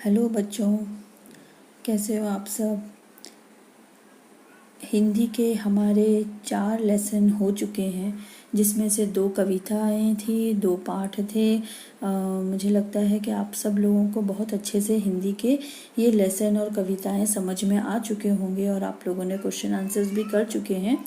Hello बच्चों, कैसे हो आप सब। हिंदी के हमारे 4 लेसन हो चुके हैं, जिसमें से 2 कविताएं थी, 2 पाठ थे। मुझे लगता है कि आप सब लोगों को बहुत अच्छे से हिंदी के ये लेसन और कविताएं समझ में आ चुके होंगे और आप लोगों ने क्वेश्चन आंसर्स भी कर चुके हैं।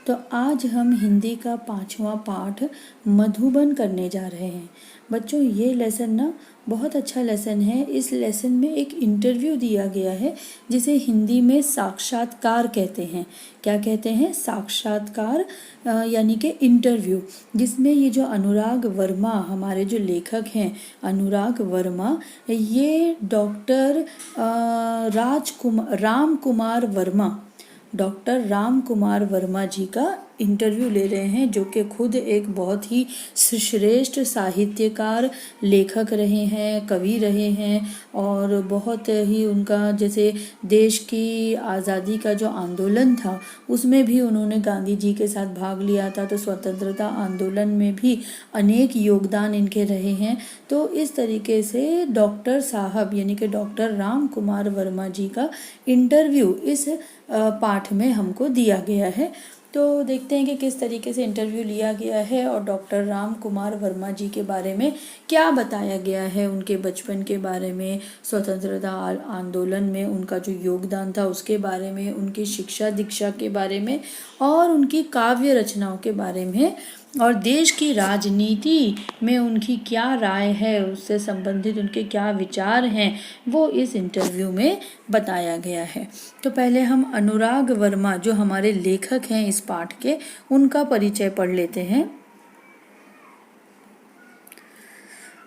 तो आज हम हिंदी का 5वां पाठ मधुबन करने जा रहे हैं। बच्चों, ये लेसन ना बहुत अच्छा लेसन है। इस लेसन में एक इंटरव्यू दिया गया है जिसे हिंदी में साक्षात्कार कहते हैं। क्या कहते हैं? साक्षात्कार, यानी कि इंटरव्यू, जिसमें ये जो अनुराग वर्मा, हमारे जो लेखक हैं अनुराग वर्मा, ये राम कुमार वर्मा, डॉक्टर राम कुमार वर्मा जी का इंटरव्यू ले रहे हैं, जो कि खुद एक बहुत ही श्रेष्ठ साहित्यकार, लेखक रहे हैं, कवि रहे हैं। और बहुत ही उनका, जैसे देश की आज़ादी का जो आंदोलन था उसमें भी उन्होंने गांधी जी के साथ भाग लिया था, तो स्वतंत्रता आंदोलन में भी अनेक योगदान इनके रहे हैं। तो इस तरीके से डॉक्टर साहब यानी कि डॉक्टर राम कुमार वर्मा जी का इंटरव्यू इस पाठ में हमको दिया गया है। तो देखते हैं कि किस तरीके से इंटरव्यू लिया गया है और डॉक्टर राम कुमार वर्मा जी के बारे में क्या बताया गया है, उनके बचपन के बारे में, स्वतंत्रता आंदोलन में उनका जो योगदान था उसके बारे में, उनकी शिक्षा दीक्षा के बारे में और उनकी काव्य रचनाओं के बारे में, और देश की राजनीति में उनकी क्या राय है, उससे संबंधित उनके क्या विचार हैं, वो इस इंटरव्यू में बताया गया है। तो पहले हम अनुराग वर्मा, जो हमारे लेखक हैं इस पाठ के, उनका परिचय पढ़ लेते हैं।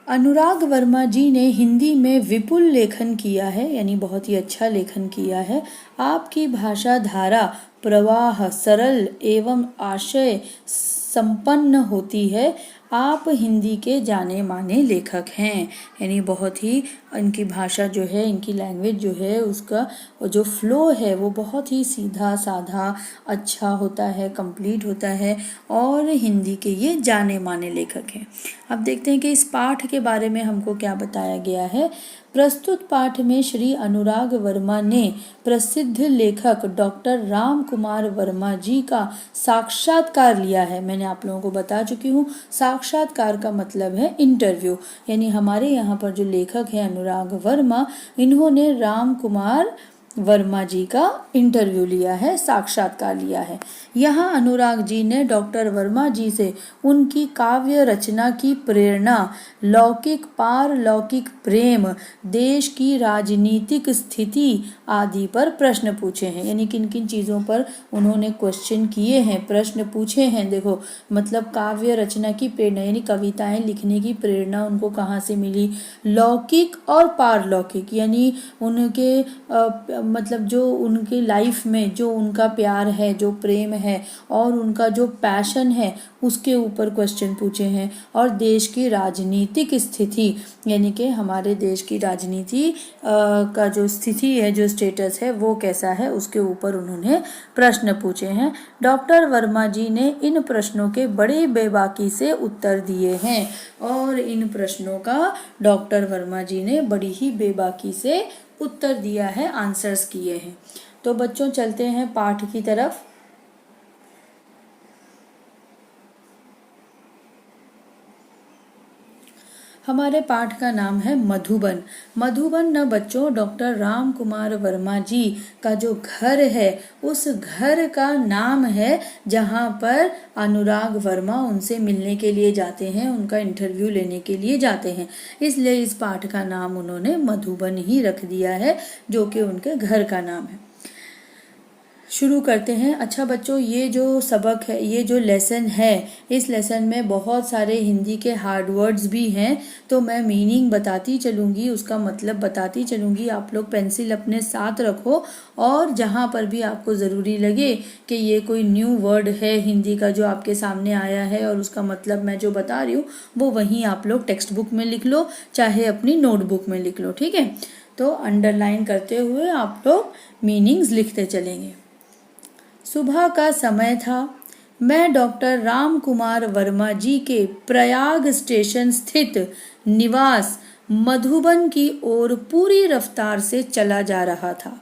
अनुराग वर्मा जी ने हिंदी में विपुल लेखन किया है, यानी बहुत ही अच्छा लेखन किया है। आपकी भाषा धारा प्रवाह सरल एवं आशय संपन्न होती है। आप हिंदी के जाने माने लेखक हैं, यानी बहुत ही इनकी भाषा जो है, इनकी लैंग्वेज जो है, उसका जो फ्लो है वो बहुत ही सीधा साधा अच्छा होता है, कंप्लीट होता है, और हिंदी के ये जाने माने लेखक हैं। अब देखते हैं कि इस पाठ के बारे में हमको क्या बताया गया है। प्रस्तुत पाठ में श्री अनुराग वर्मा ने प्रसिद्ध लेखक डॉक्टर राम कुमार वर्मा जी का साक्षात्कार लिया है। मैंने आप लोगों को बता चुकी हूँ, साक्षात्कार का मतलब है इंटरव्यू, यानी हमारे यहाँ पर जो लेखक हैं अनुराग वर्मा, इन्होंने राम कुमार वर्मा जी का इंटरव्यू लिया है, साक्षात्कार लिया है। यहाँ अनुराग जी ने डॉक्टर वर्मा जी से उनकी काव्य रचना की प्रेरणा, लौकिक पारलौकिक प्रेम, देश की राजनीतिक स्थिति आदि पर प्रश्न पूछे हैं। यानी किन किन चीज़ों पर उन्होंने क्वेश्चन किए हैं, प्रश्न पूछे हैं। देखो, मतलब काव्य रचना की प्रेरणा, यानी कविताएं लिखने की प्रेरणा उनको कहाँ से मिली। लौकिक और पारलौकिक, यानी उनके मतलब जो उनके लाइफ में जो उनका प्यार है, जो प्रेम है और उनका जो पैशन है, उसके ऊपर क्वेश्चन पूछे हैं। और देश की राजनीतिक स्थिति, यानी कि हमारे देश की राजनीति का जो स्थिति है, जो स्टेटस है, वो कैसा है, उसके ऊपर उन्होंने प्रश्न पूछे हैं। डॉक्टर वर्मा जी ने इन प्रश्नों के बड़े बेबाकी से उत्तर दिए हैं, और इन प्रश्नों का डॉक्टर वर्मा जी ने बड़ी ही बेबाकी से उत्तर दिया है, आंसर्स किए हैं। तो बच्चों, चलते हैं पाठ की तरफ। हमारे पाठ का नाम है मधुबन। मधुबन न बच्चों डॉक्टर राम कुमार वर्मा जी का जो घर है, उस घर का नाम है जहाँ पर अनुराग वर्मा उनसे मिलने के लिए जाते हैं, उनका इंटरव्यू लेने के लिए जाते हैं। इसलिए इस पाठ का नाम उन्होंने मधुबन ही रख दिया है, जो कि उनके घर का नाम है। शुरू करते हैं। अच्छा बच्चों, ये जो सबक है, ये जो लेसन है, इस लेसन में बहुत सारे हिंदी के हार्ड वर्ड्स भी हैं, तो मैं मीनिंग बताती चलूँगी, उसका मतलब बताती चलूँगी। आप लोग पेंसिल अपने साथ रखो, और जहाँ पर भी आपको ज़रूरी लगे कि ये कोई न्यू वर्ड है हिंदी का जो आपके सामने आया है और उसका मतलब मैं जो बता रही हूँ, वो वहीं आप लोग टेक्स्ट बुक में लिख लो, चाहे अपनी नोटबुक में लिख लो, ठीक है। तो अंडरलाइन करते हुए आप लोग मीनिंग्स लिखते चलेंगे। सुबह का समय था। मैं डॉक्टर राम कुमार वर्मा जी के प्रयाग स्टेशन स्थित निवास मधुबन की ओर पूरी रफ्तार से चला जा रहा था,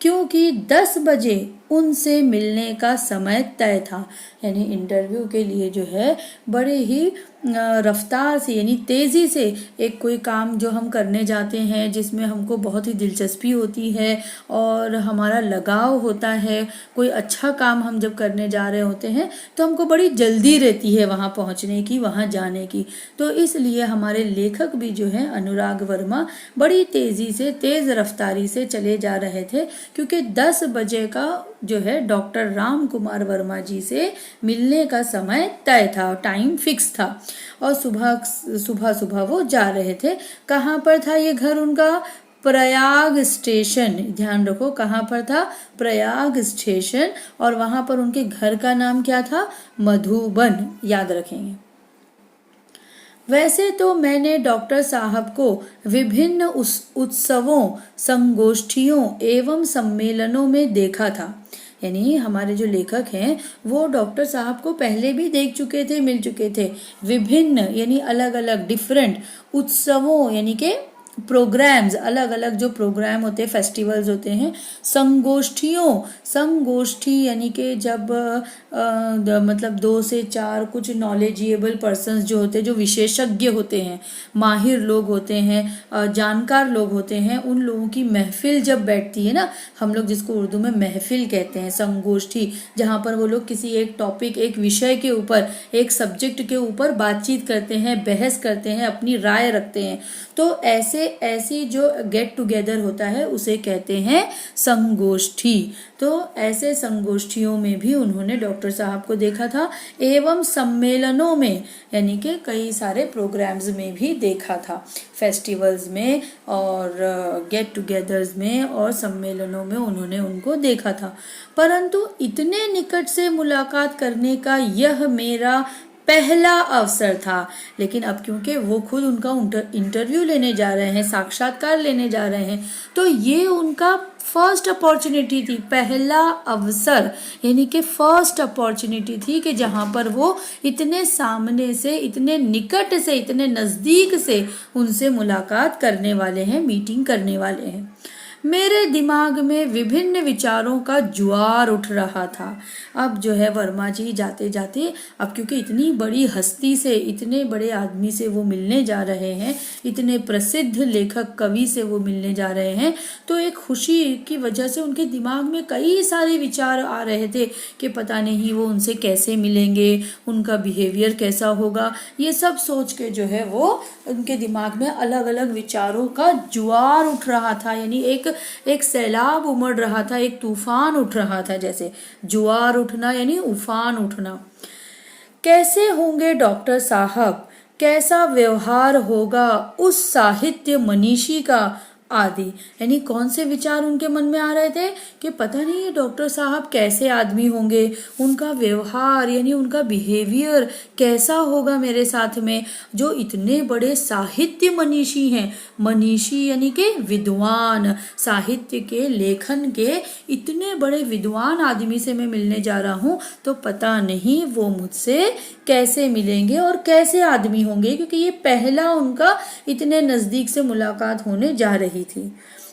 क्योंकि 10 बजे उनसे मिलने का समय तय था। यानी इंटरव्यू के लिए जो है बड़े ही रफ्तार से यानी तेज़ी से एक कोई काम जो हम करने जाते हैं जिसमें हमको बहुत ही दिलचस्पी होती है और हमारा लगाव होता है, कोई अच्छा काम हम जब करने जा रहे होते हैं तो हमको बड़ी जल्दी रहती है वहाँ पहुँचने की, वहाँ जाने की। तो इसलिए हमारे लेखक भी जो है अनुराग वर्मा बड़ी तेज़ी से, तेज़ रफ्तारी से चले जा रहे थे, क्योंकि 10 बजे का जो है डॉक्टर राम कुमार वर्मा जी से मिलने का समय तय था, टाइम फिक्स था। और सुबह सुबह सुबह वो जा रहे थे। कहाँ पर था ये घर उनका? प्रयाग स्टेशन। ध्यान रखो कहाँ पर था? प्रयाग स्टेशन। और वहां पर उनके घर का नाम क्या था? मधुबन। याद रखेंगे। वैसे तो मैंने डॉक्टर साहब को विभिन्न उत्सवों, संगोष्ठियों एवं सम्मेलनों में देखा था। यानी हमारे जो लेखक हैं वो डॉक्टर साहब को पहले भी देख चुके थे, मिल चुके थे। विभिन्न यानी अलग अलग, डिफरेंट उत्सवों यानी के प्रोग्राम्स, अलग अलग जो प्रोग्राम होते हैं, फेस्टिवल्स होते हैं। संगोष्ठियों, संगोष्ठी यानी कि जब मतलब 2 से 4 कुछ नॉलेजेबल पर्सन्स जो होते हैं, जो विशेषज्ञ होते हैं, माहिर लोग होते हैं, जानकार लोग होते हैं, उन लोगों की महफिल जब बैठती है ना, हम लोग जिसको उर्दू में महफिल कहते हैं, संगोष्ठी, जहाँ पर वो लोग किसी एक टॉपिक, एक विषय के ऊपर, एक सब्जेक्ट के ऊपर बातचीत करते हैं, बहस करते हैं, अपनी राय रखते हैं। तो ऐसी जो गेट टुगेदर होता है उसे कहते हैं संगोष्ठी। तो ऐसे संगोष्ठियों में भी उन्होंने डॉक्टर साहब को देखा था, एवं सम्मेलनों में यानी कि कई सारे प्रोग्राम्स में भी देखा था, फेस्टिवल्स में और गेट टुगेदर्स में और सम्मेलनों में उन्होंने उनको देखा था। परंतु इतने निकट से मुलाकात करने का यह मेरा पहला अवसर था। लेकिन अब क्योंकि वो खुद उनका इंटरव्यू लेने जा रहे हैं, साक्षात्कार लेने जा रहे हैं, तो ये उनका फर्स्ट अपॉर्चुनिटी थी, पहला अवसर यानी कि फर्स्ट अपॉर्चुनिटी थी कि जहां पर वो इतने सामने से, इतने निकट से, इतने नज़दीक से उनसे मुलाकात करने वाले हैं, मीटिंग करने वाले हैं। मेरे दिमाग में विभिन्न विचारों का ज्वार उठ रहा था। अब जो है वर्मा जी जाते जाते, अब क्योंकि इतनी बड़ी हस्ती से, इतने बड़े आदमी से वो मिलने जा रहे हैं, इतने प्रसिद्ध लेखक कवि से वो मिलने जा रहे हैं, तो एक खुशी की वजह से उनके दिमाग में कई सारे विचार आ रहे थे कि पता नहीं वो उनसे कैसे मिलेंगे, उनका बिहेवियर कैसा होगा। ये सब सोच के जो है वो उनके दिमाग में अलग अलग विचारों का ज्वार उठ रहा था। यानी एक सैलाब उमड़ रहा था, एक तूफान उठ रहा था। जैसे ज्वार उठना यानी उफान उठना। कैसे होंगे डॉक्टर साहब, कैसा व्यवहार होगा उस साहित्य मनीषी का, आदि। यानी कौन से विचार उनके मन में आ रहे थे कि पता नहीं ये डॉक्टर साहब कैसे आदमी होंगे, उनका व्यवहार यानी उनका बिहेवियर कैसा होगा मेरे साथ में, जो इतने बड़े साहित्य मनीषी हैं। मनीषी यानी कि विद्वान, साहित्य के, लेखन के इतने बड़े विद्वान आदमी से मैं मिलने जा रहा हूँ, तो पता नहीं वो मुझसे कैसे मिलेंगे और कैसे आदमी होंगे, क्योंकि ये पहला उनका इतने नज़दीक से मुलाकात होने जा रही थी।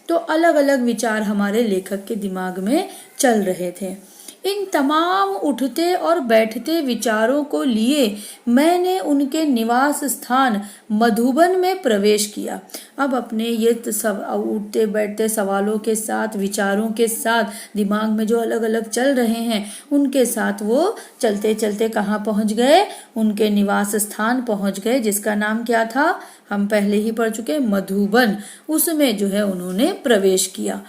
तो अलग अलग विचार हमारे लेखक के दिमाग में चल रहे थे। इन तमाम उठते और बैठते विचारों को लिए मैंने उनके निवास स्थान मधुबन में प्रवेश किया। अब अपने ये सब उठते बैठते सवालों के साथ, विचारों के साथ, दिमाग में जो अलग अलग चल रहे हैं उनके साथ वो चलते चलते कहाँ पहुँच गए? उनके निवास स्थान पहुँच गए, जिसका नाम क्या था? हम पहले ही पढ़ चुके, मधुबन। उसमें जो है उन्होंने प्रवेश किया।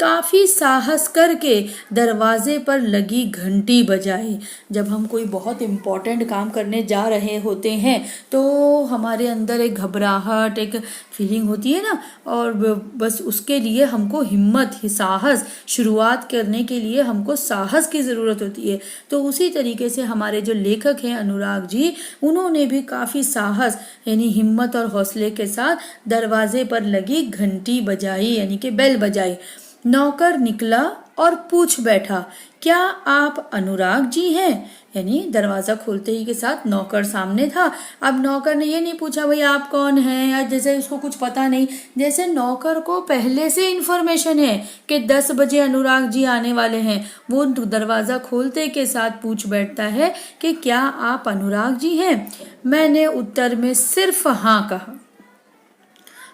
काफी साहस करके दरवाजे पर लगी घंटी बजाई। जब हम कोई बहुत इम्पोर्टेंट काम करने जा रहे होते हैं तो हमारे अंदर एक घबराहट, एक फीलिंग होती है ना, और बस उसके लिए हमको हिम्मत, साहस, शुरुआत करने के लिए हमको साहस की ज़रूरत होती है। तो उसी तरीके से हमारे जो लेखक हैं अनुराग जी, उन्होंने भी काफ़ी साहस यानी हिम्मत और हौसले के साथ दरवाजे पर लगी घंटी बजाई यानी कि बेल बजाई। नौकर निकला और पूछ बैठा, क्या आप अनुराग जी हैं? यानी दरवाजा खोलते ही के साथ नौकर सामने था। अब नौकर ने ये नहीं पूछा भाई आप कौन हैं, या जैसे उसको कुछ पता नहीं, जैसे नौकर को पहले से इन्फॉर्मेशन है कि 10 बजे अनुराग जी आने वाले हैं। वो दरवाजा खोलते के साथ पूछ बैठता है कि क्या आप अनुराग जी हैं? मैंने उत्तर में सिर्फ हाँ कहा।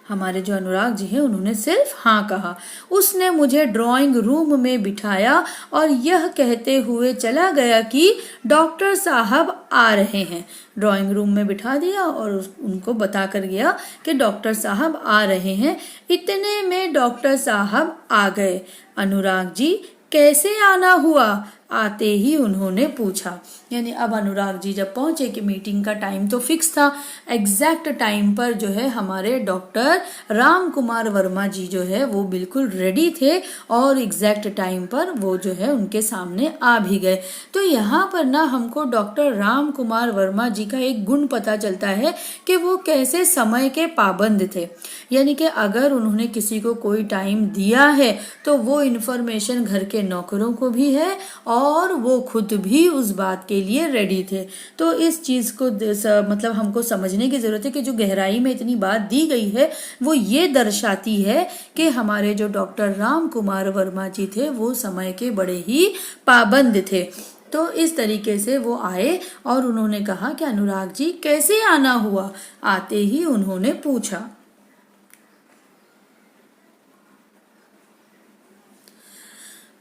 हमारे जो अनुराग जी हैं उन्होंने सिर्फ हाँ कहा। उसने मुझे ड्राइंग रूम में बिठाया और यह कहते हुए चला गया कि डॉक्टर साहब आ रहे हैं। ड्राइंग रूम में बिठा दिया और उनको बता कर गया कि डॉक्टर साहब आ रहे हैं। इतने में डॉक्टर साहब आ गए। अनुराग जी कैसे आना हुआ? आते ही उन्होंने पूछा। यानी अब अनुराग जी जब पहुंचे कि मीटिंग का टाइम तो फिक्स था, एग्जैक्ट टाइम पर जो है हमारे डॉक्टर राम कुमार वर्मा जी जो है वो बिल्कुल रेडी थे और एग्जैक्ट टाइम पर वो जो है उनके सामने आ भी गए। तो यहाँ पर ना हमको डॉक्टर राम कुमार वर्मा जी का एक गुण पता चलता है कि वो कैसे समय के पाबंद थे। यानी कि अगर उन्होंने किसी को कोई टाइम दिया है तो वो इन्फॉर्मेशन घर के नौकरों को भी है और वो खुद भी उस बात के लिए रेडी थे। तो इस चीज को मतलब हमको समझने की जरूरत है कि जो गहराई में इतनी बात दी गई है वो ये दर्शाती है कि हमारे जो डॉक्टर राम कुमार वर्मा जी थे वो समय के बड़े ही पाबंद थे। तो इस तरीके से वो आए और उन्होंने कहा कि अनुराग जी कैसे आना हुआ? आते ही उन्होंने पूछा।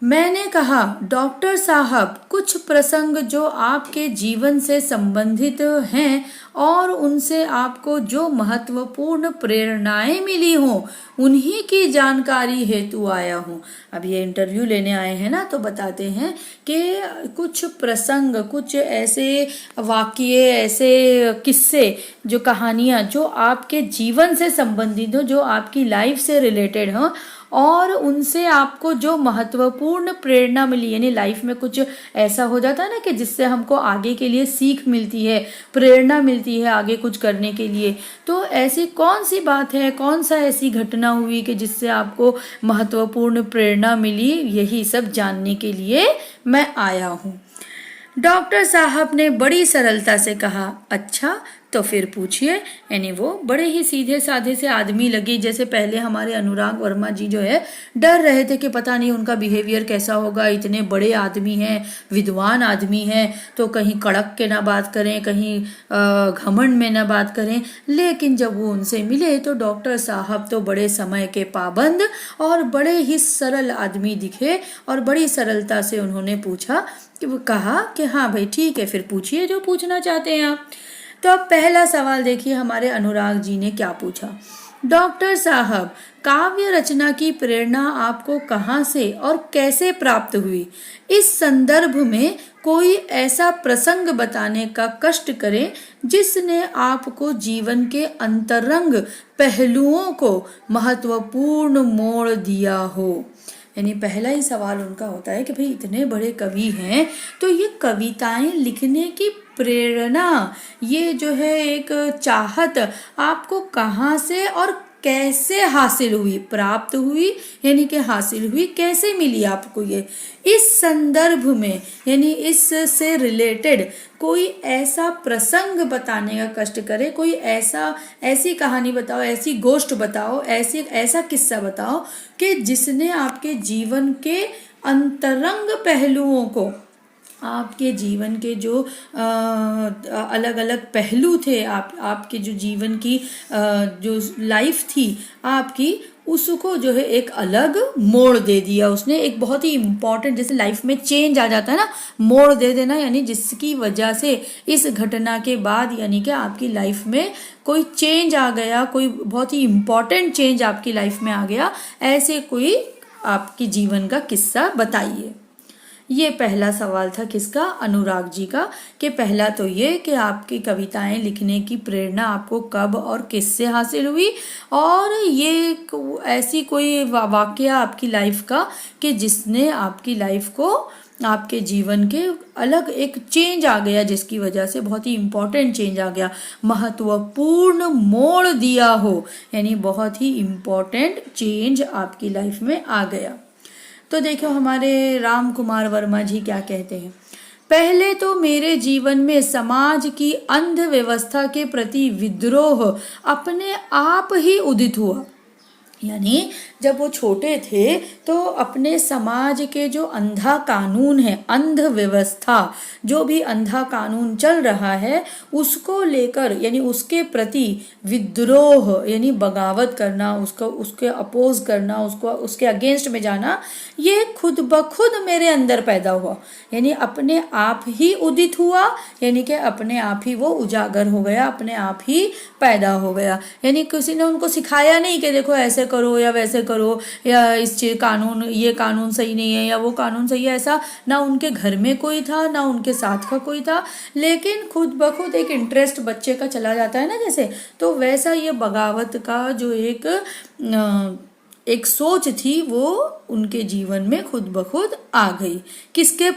मैंने कहा, डॉक्टर साहब कुछ प्रसंग जो आपके जीवन से संबंधित हैं और उनसे आपको जो महत्वपूर्ण प्रेरणाएं मिली हों उन्हीं की जानकारी हेतु आया हूँ। अब ये इंटरव्यू लेने आए हैं ना, तो बताते हैं कि कुछ प्रसंग, कुछ ऐसे वाक्य, ऐसे किस्से, जो कहानियाँ जो आपके जीवन से संबंधित हो, जो आपकी लाइफ से रिलेटेड हो और उनसे आपको जो महत्वपूर्ण प्रेरणा मिली। यानी लाइफ में कुछ ऐसा हो जाता है ना कि जिससे हमको आगे के लिए सीख मिलती है, प्रेरणा मिलती है आगे कुछ करने के लिए। तो ऐसी कौन सी बात है, कौन सा ऐसी घटना हुई कि जिससे आपको महत्वपूर्ण प्रेरणा मिली, यही सब जानने के लिए मैं आया हूँ। डॉक्टर साहब ने बड़ी सरलता से कहा, अच्छा तो फिर पूछिए। यानी वो बड़े ही सीधे साधे से आदमी लगे। जैसे पहले हमारे अनुराग वर्मा जी जो है डर रहे थे कि पता नहीं उनका बिहेवियर कैसा होगा, इतने बड़े आदमी हैं, विद्वान आदमी हैं, तो कहीं कड़क के ना बात करें, कहीं घमंड में ना बात करें। लेकिन जब वो उनसे मिले तो डॉक्टर साहब तो बड़े समय के पाबंद और बड़े ही सरल आदमी दिखे और बड़ी सरलता से उन्होंने पूछा कि वो कहा कि हाँ भाई ठीक है, फिर पूछिए जो पूछना चाहते हैं आप। तो अब पहला सवाल देखिए हमारे अनुराग जी ने क्या पूछा। डॉक्टर साहब, काव्य रचना की प्रेरणा आपको कहाँ से और कैसे प्राप्त हुई? इस संदर्भ में कोई ऐसा प्रसंग बताने का कष्ट करें जिसने आपको जीवन के अंतरंग पहलुओं को महत्वपूर्ण मोड़ दिया हो। यानी पहला ही सवाल उनका होता है कि भाई इतने बड़े कवि हैं तो ये कविताएं लिखने की प्रेरणा, ये जो है एक चाहत आपको कहाँ से और कैसे हासिल हुई, प्राप्त हुई, यानी कि हासिल हुई, कैसे मिली आपको ये? इस संदर्भ में यानी इससे रिलेटेड कोई ऐसा प्रसंग बताने का कष्ट करे, कोई ऐसी कहानी बताओ, ऐसी गोष्ट बताओ, ऐसा किस्सा बताओ कि जिसने आपके जीवन के अंतरंग पहलुओं को, आपके जीवन के जो अलग अलग पहलू थे, आपके जो जीवन की जो लाइफ थी आपकी, उसको जो है एक अलग मोड़ दे दिया उसने। एक बहुत ही इम्पोर्टेंट, जैसे लाइफ में चेंज आ जाता है ना, मोड़ दे देना, यानी जिसकी वजह से इस घटना के बाद यानी कि आपकी लाइफ में कोई चेंज आ गया, कोई बहुत ही इम्पोर्टेंट चेंज आपकी लाइफ में आ गया, ऐसे कोई आपकी जीवन का किस्सा बताइए। ये पहला सवाल था किसका? अनुराग जी का। कि पहला तो ये कि आपकी कविताएं लिखने की प्रेरणा आपको कब और किससे हासिल हुई, और ये ऐसी कोई वाकया आपकी लाइफ का कि जिसने आपकी लाइफ को, आपके जीवन के अलग एक चेंज आ गया, जिसकी वजह से बहुत ही इम्पोर्टेंट चेंज आ गया, महत्वपूर्ण मोड़ दिया हो, यानी बहुत ही इम्पोर्टेंट चेंज आपकी लाइफ में आ गया। तो देखो हमारे राम कुमार वर्मा जी क्या कहते हैं। पहले तो मेरे जीवन में समाज की अंध व्यवस्था के प्रति विद्रोह अपने आप ही उदित हुआ। यानी जब वो छोटे थे तो अपने समाज के जो अंधा कानून है, अंध व्यवस्था, जो भी अंधा कानून चल रहा है उसको लेकर यानी उसके प्रति विद्रोह यानी बगावत करना, उसको उसके अपोज करना, उसको उसके अगेंस्ट में जाना, ये खुद ब खुद मेरे अंदर पैदा हुआ। यानी अपने आप ही उदित हुआ, यानी कि अपने आप ही वो उजागर हो गया, अपने आप ही पैदा हो गया। यानी किसी ने उनको सिखाया नहीं कि देखो ऐसे करो या वैसे करो, या इस चीज कानून, ये कानून सही नहीं है या वो कानून सही है, ऐसा ना उनके घर में कोई था ना उनके साथ का कोई था, लेकिन खुद ब खुद एक इंटरेस्ट बच्चे का चला जाता है ना जैसे, तो वैसा ये बगावत का जो एक सोच थी वो उनके जीवन में खुद ब खुद आ गई। किसके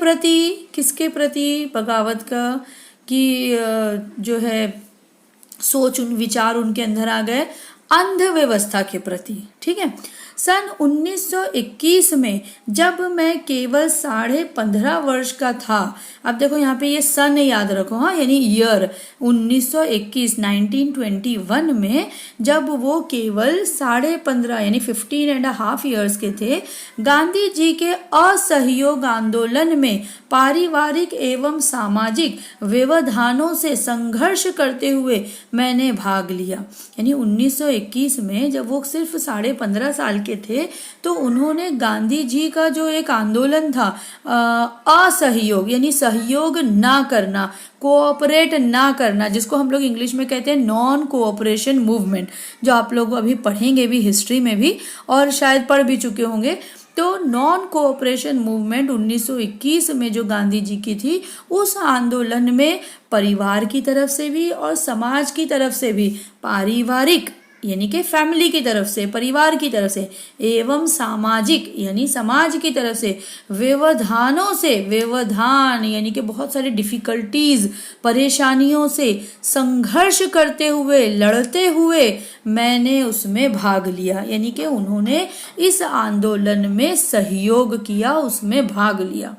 प्रति बगावत का कि जो है सोच, उन विचार उनके अंदर आ गए अंध व्यवस्था के प्रति। ठीक है। सन 1921 में जब मैं केवल 15.5 वर्ष का था, अब देखो यहाँ पे ये सन याद रखो, हाँ, यानी ईयर 1921 में जब वो केवल 15.5 यानी 15.5 ईयर्स के थे, गांधी जी के असहयोग आंदोलन में पारिवारिक एवं सामाजिक व्यवधानों से संघर्ष करते हुए मैंने भाग लिया। यानी 1921 में जब वो सिर्फ 15.5 साल के थे तो उन्होंने गांधी जी का जो एक आंदोलन था असहयोग यानी सहयोग ना करना, कोऑपरेट ना करना, जिसको हम लोग इंग्लिश में कहते हैं नॉन कोऑपरेशन मूवमेंट, जो आप लोग अभी पढ़ेंगे भी हिस्ट्री में भी और शायद पढ़ भी चुके होंगे। तो नॉन कोऑपरेशन मूवमेंट 1921 में जो गांधी जी की थी, उस आंदोलन में परिवार की तरफ से भी और समाज की तरफ से भी, पारिवारिक यानी कि फैमिली की तरफ से, परिवार की तरफ से, एवं सामाजिक यानी समाज की तरफ से व्यवधानों से, व्यवधान यानी कि बहुत सारी डिफिकल्टीज, परेशानियों से संघर्ष करते हुए, लड़ते हुए मैंने उसमें भाग लिया। यानी कि उन्होंने इस आंदोलन में सहयोग किया, उसमें भाग लिया।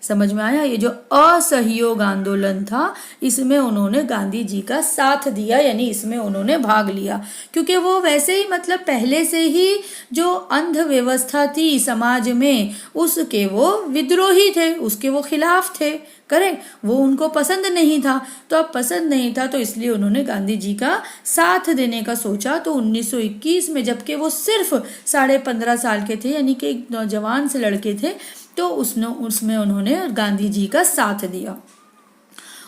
समझ में आया? ये जो असहयोग आंदोलन था इसमें उन्होंने गांधी जी का साथ दिया, यानी इसमें उन्होंने भाग लिया, क्योंकि वो वैसे ही मतलब पहले से ही जो अंध व्यवस्था थी समाज में उसके वो विद्रोही थे, उसके वो खिलाफ थे। करेक्ट, वो उनको पसंद नहीं था। तो अब पसंद नहीं था तो इसलिए उन्होंने गांधी जी का साथ देने का सोचा। तो 1921 में जबकि वो सिर्फ 15.5 साल के थे, यानी कि एक नौजवान से लड़के थे, तो उसमें उन्होंने गांधी जी का साथ दिया।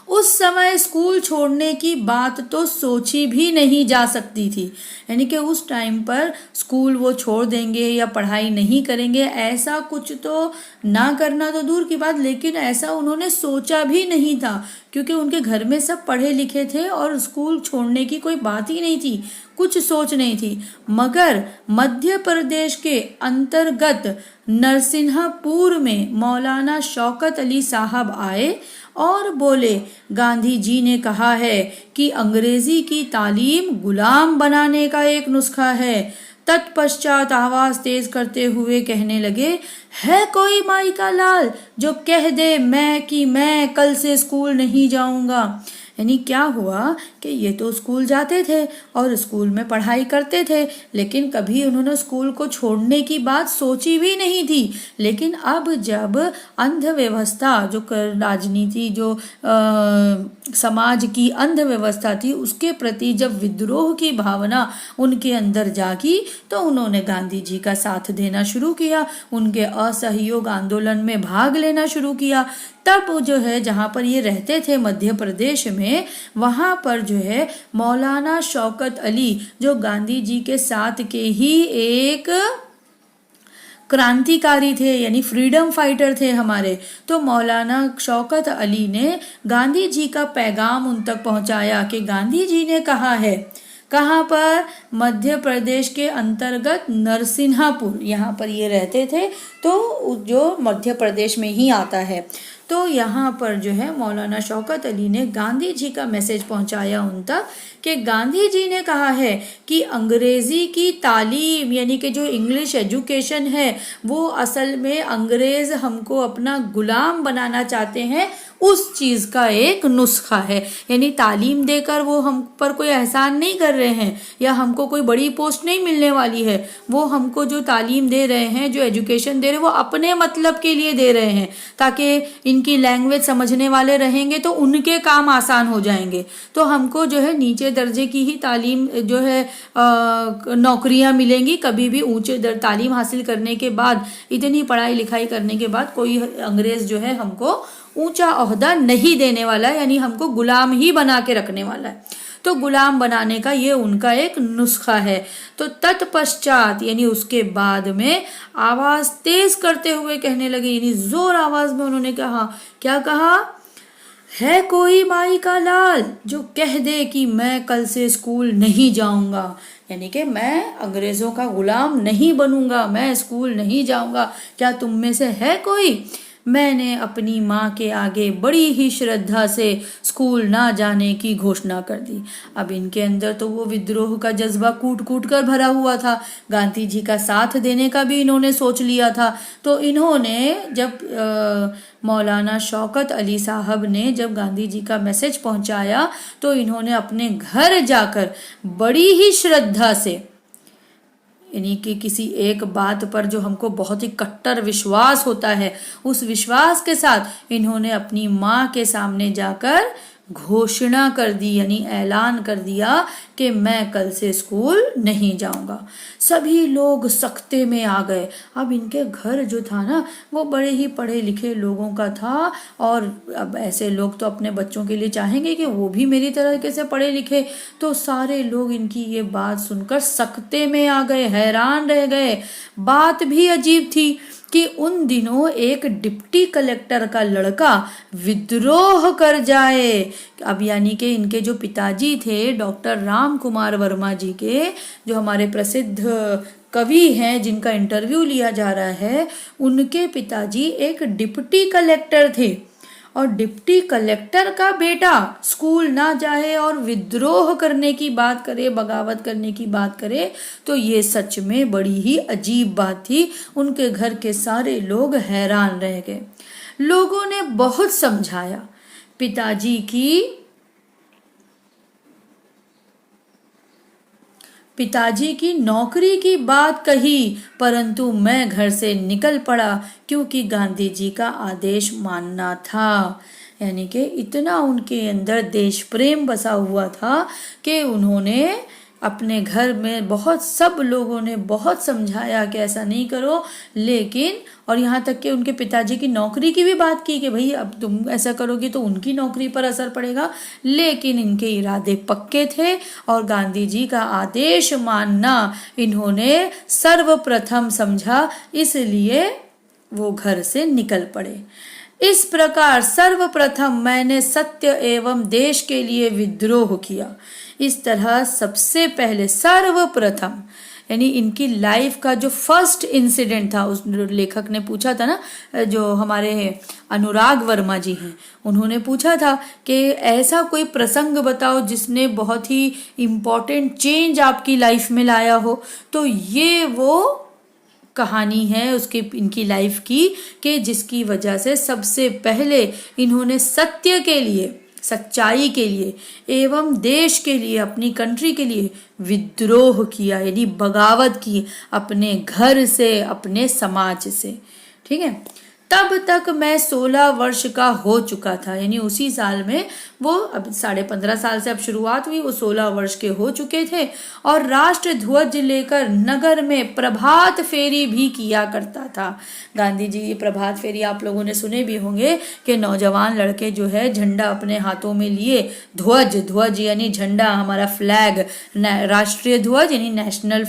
उस समय स्कूल छोड़ने की बात तो सोची भी नहीं जा सकती थी। यानी कि उस टाइम पर स्कूल वो छोड़ देंगे या पढ़ाई नहीं करेंगे, ऐसा कुछ तो ना करना तो दूर की बात, लेकिन ऐसा उन्होंने सोचा भी नहीं था, क्योंकि उनके घर में सब पढ़े लिखे थे और स्कूल छोड़ने की कोई बात ही नहीं थी, कुछ सोच नहीं थी। मगर मध्य प्रदेश के अंतर्गत नरसिंहपुर में मौलाना शौकत अली साहब आए और बोले, गांधी जी ने कहा है कि अंग्रेजी की तालीम गुलाम बनाने का एक नुस्खा है। तत्पश्चात आवाज तेज करते हुए कहने लगे, है कोई माई का लाल जो कह दे मैं कल से स्कूल नहीं जाऊंगा। यानी क्या हुआ कि ये तो स्कूल जाते थे और स्कूल में पढ़ाई करते थे, लेकिन कभी उन्होंने स्कूल को छोड़ने की बात सोची भी नहीं थी। लेकिन अब जब अंध व्यवस्था, जो राजनीति, जो समाज की अंध व्यवस्था थी, उसके प्रति जब विद्रोह की भावना उनके अंदर जागी तो उन्होंने गांधी जी का साथ देना शुरू किया, उनके असहयोग आंदोलन में भाग लेना शुरू किया। तब जो है जहाँ पर ये रहते थे मध्य प्रदेश में, वहाँ पर जो है मौलाना शौकत अली, जो गांधी जी के साथ के ही एक क्रांतिकारी थे, यानी फ्रीडम फाइटर थे हमारे, तो मौलाना शौकत अली ने गांधी जी का पैगाम उन तक पहुंचाया कि गांधी जी ने कहा है, कहाँ पर? मध्य प्रदेश के अंतर्गत नरसिंहपुर, यहाँ पर ये रहते थे, तो जो मध्य प्रदेश में ही आता है। तो यहाँ पर जो है मौलाना शौकत अली ने गांधी जी का मैसेज पहुँचाया उन तक कि गांधी जी ने कहा है कि अंग्रेज़ी की तालीम यानी कि जो इंग्लिश एजुकेशन है वो असल में अंग्रेज़ हमको अपना गुलाम बनाना चाहते हैं, उस चीज़ का एक नुस्खा है। यानी तालीम देकर वो हम पर कोई एहसान नहीं कर रहे हैं या हमको कोई बड़ी पोस्ट नहीं मिलने वाली है। वो हमको जो तालीम दे रहे हैं, जो एजुकेशन दे रहे हैं, वो अपने मतलब के लिए दे रहे हैं ताकि इनकी लैंग्वेज समझने वाले रहेंगे तो उनके काम आसान हो जाएंगे। तो हमको जो है नीचे दर्जे की ही तालीम जो है नौकरियां मिलेंगी। कभी भी ऊंचे तालीम हासिल करने के बाद, इतनी पढ़ाई लिखाई करने के बाद कोई अंग्रेज़ जो है हमको ऊंचा ओहदा नहीं देने वाला है, यानी हमको गुलाम ही बना के रखने वाला है। तो गुलाम बनाने का ये उनका एक नुस्खा है। तो तत्पश्चात यानी उसके बाद में आवाज़ तेज करते हुए कहने लगे, यानी जोर आवाज़ में उन्होंने कहा, क्या कहा? है कोई माई का लाल जो कह दे कि मैं कल से स्कूल नहीं जाऊंगा, यानी कि मैं अंग्रेज़ों का गुलाम नहीं बनूंगा, मैं स्कूल नहीं जाऊंगा। क्या तुम में से है कोई? मैंने अपनी माँ के आगे बड़ी ही श्रद्धा से स्कूल ना जाने की घोषणा कर दी। अब इनके अंदर तो वो विद्रोह का जज्बा कूट कूट कर भरा हुआ था। गांधी जी का साथ देने का भी इन्होंने सोच लिया था। तो इन्होंने जब मौलाना शौकत अली साहब ने जब गांधी जी का मैसेज पहुंचाया तो इन्होंने अपने घर जाकर बड़ी ही श्रद्धा से, यानी कि किसी एक बात पर जो हमको बहुत ही कट्टर विश्वास होता है, उस विश्वास के साथ इन्होंने अपनी माँ के सामने जाकर घोषणा कर दी, यानी ऐलान कर दिया कि मैं कल से स्कूल नहीं जाऊंगा। सभी लोग सख्ते में आ गए। अब इनके घर जो था ना वो बड़े ही पढ़े लिखे लोगों का था, और अब ऐसे लोग तो अपने बच्चों के लिए चाहेंगे कि वो भी मेरी तरह से पढ़े लिखे। तो सारे लोग इनकी ये बात सुनकर सख्ते में आ गए, हैरान रह गए। बात भी अजीब थी कि उन दिनों एक डिप्टी कलेक्टर का लड़का विद्रोह कर जाए। अब यानी कि इनके जो पिताजी थे डॉक्टर राम कुमार वर्मा जी के, जो हमारे प्रसिद्ध कवि हैं जिनका इंटरव्यू लिया जा रहा है, उनके पिताजी एक डिप्टी कलेक्टर थे, और डिप्टी कलेक्टर का बेटा स्कूल ना जाए और विद्रोह करने की बात करे, बगावत करने की बात करे, तो ये सच में बड़ी ही अजीब बात थी। उनके घर के सारे लोग हैरान रह गए। लोगों ने बहुत समझाया, पिताजी की नौकरी की बात कही, परंतु मैं घर से निकल पड़ा क्योंकि गांधी जी का आदेश मानना था। यानी कि इतना उनके अंदर देश प्रेम बसा हुआ था कि उन्होंने अपने घर में सब लोगों ने बहुत समझाया कि ऐसा नहीं करो, लेकिन और यहाँ तक कि उनके पिताजी की नौकरी की भी बात की कि भाई अब तुम ऐसा करोगे तो उनकी नौकरी पर असर पड़ेगा, लेकिन इनके इरादे पक्के थे और गांधी जी का आदेश मानना इन्होंने सर्वप्रथम समझा, इसलिए वो घर से निकल पड़े। इस प्रकार सर्वप्रथम मैंने सत्य एवं देश के लिए विद्रोह किया। इस तरह सबसे पहले सर्वप्रथम, यानी इनकी लाइफ का जो फर्स्ट इंसिडेंट था, उस लेखक ने पूछा था ना, जो हमारे अनुराग वर्मा जी हैं, उन्होंने पूछा था कि ऐसा कोई प्रसंग बताओ जिसने बहुत ही इम्पोर्टेंट चेंज आपकी लाइफ में लाया हो। तो ये वो कहानी है उसकी, इनकी लाइफ की, कि जिसकी वजह से सबसे पहले इन्होंने सत्य के लिए, सच्चाई के लिए एवं देश के लिए, अपनी कंट्री के लिए विद्रोह किया, यानी बगावत की अपने घर से, अपने समाज से। ठीक है, तब तक मैं 16 वर्ष का हो चुका था, यानी उसी साल में वो, अब 15.5 साल से अब शुरुआत हुई, वो 16 वर्ष के हो चुके थे, और राष्ट्र ध्वज लेकर नगर में प्रभात फेरी भी किया करता था। गांधी जी ये प्रभात फेरी आप लोगों ने सुने भी होंगे कि नौजवान लड़के जो है झंडा अपने हाथों में लिए, ध्वज यानी झंडा, हमारा फ्लैग, राष्ट्रीय ध्वज यानी नेशनल